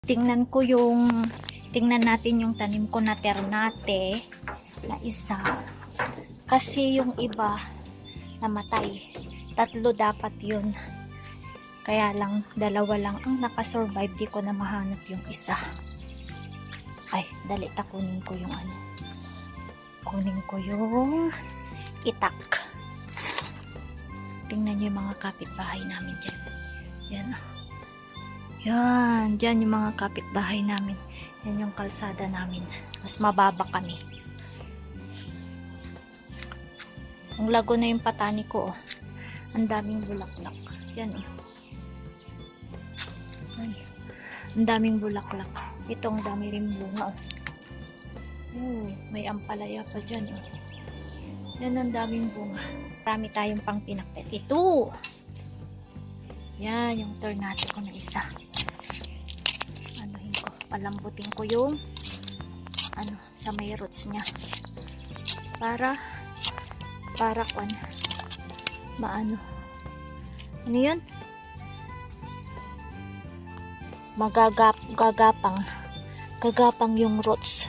Tingnan natin yung tanim ko na ternate na isa. Kasi yung iba namatay. 3 dapat yun. Kaya lang, 2 lang ang nakasurvive. Di ko na mahanap yung isa. Ay, dali kunin ko yung ano. Kunin ko yung itak. Tingnan nyo yung mga kapitbahay namin dyan. Yan. Yan. Dyan yung mga kapitbahay namin. Yan yung kalsada namin. Mas mababa kami. Ang lago na yung patani ko. Oh. Ang daming bulaklak. Yan. Oh. Ay. Ang daming bulaklak. Ito ang dami rin bunga. Oh. May ampalaya pa dyan. Oh. Yan ang daming bunga. Marami tayong pang pinakpet. Ito! Yan, yung ternate ko na isa. Anuhin ko. Palambutin ko yung sa may roots niya. Para maano. Ano yun? Gagapang yung roots.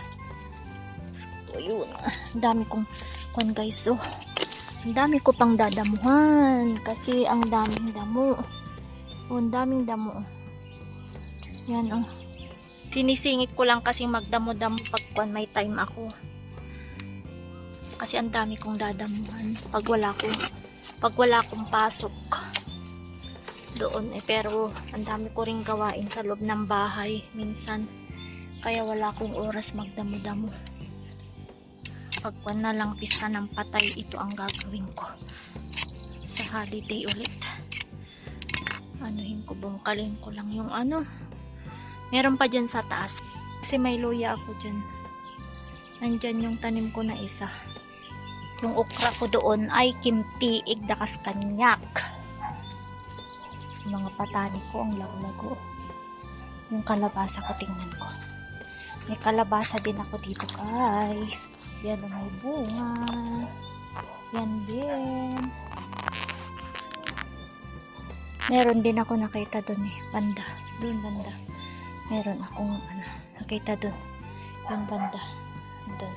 So, yun. Ang dami kong guys. So, ang dami ko pang dadamuhan. Kasi ang daming damo. Oh, ang daming damo. Yan, oh. Sinisingit ko lang kasi magdamo-damo pag may time ako. Kasi ang dami kong dadamuhan. Pag wala akong pasok doon pero ang dami ko ring gawain sa loob ng bahay minsan. Kaya wala akong oras magdamo-damo. Pag na lang pista ng patay, ito ang gagawin ko. Sa holiday ulit. Anuhin ko, bungkalin ko lang yung meron pa dyan sa taas kasi may luya ako dyan. Nandyan yung tanim ko na isa. Yung okra ko doon ay kimti igdakas kanyak. Yung mga patani ko ang lago-lago. Yung kalabasa ko, tingnan ko. May kalabasa din ako dito guys. Yan ang may bunga. Yan din. Meron din ako nakita doon banda. Doon banda. Meron akong nakita doon. Yung banda. Doon.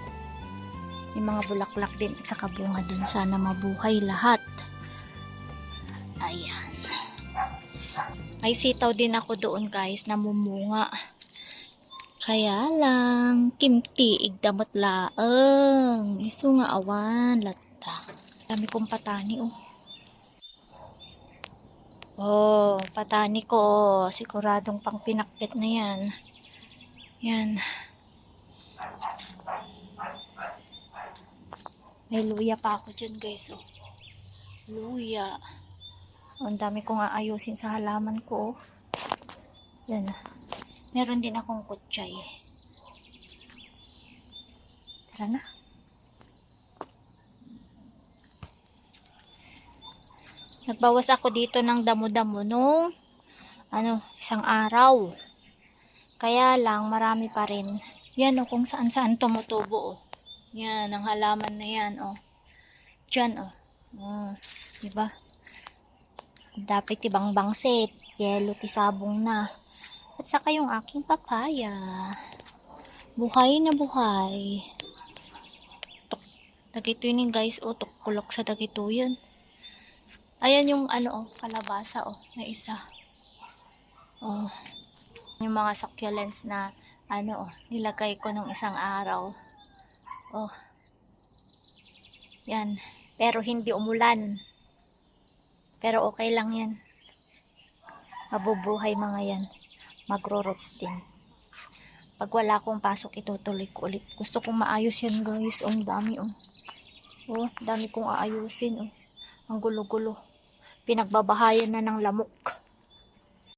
Yung mga bulaklak din at saka bunga doon. Sana mabuhay lahat. Ayan. May sitaw din ako doon guys. Namumunga. Kaya lang. Kimti. Igdamot laang. Iso nga awan. Lata. Dami kong patani oh. Oh, patani ko. Siguradong pang pinakbet na yan. Yan. May luya pa ako dyan guys. Oh. Luya. Oh, ang dami kong aayusin sa halaman ko. Oh. Yan. Meron din akong kutsay. Tara na. Nagbawas ako dito ng damo-damo nung isang araw. Kaya lang marami pa rin. Yan kung saan-saan tumutubo oh. Yan ang halaman na yan oh. Diyan oh. Oh, di ba? Dapat ibang bangsit, yelo ti sabong na. At saka yung aking papaya. Buhay na buhay. Dagito yun guys oh, tukulok sa dagito yun. Ayan yung kalabasa na isa. Oh. Yung mga succulents na nilagay ko nung isang araw. Oh. Yan. Pero hindi umulan. Pero okay lang yan. Mabubuhay mga yan. Magro-roots din. Pag wala akong pasok, itutuloy ko ulit. Gusto kong maayos yan guys. Ang dami oh. Oh, dami kong aayusin oh. Ang gulo-gulo. Pinagbabahayan na ng lamok.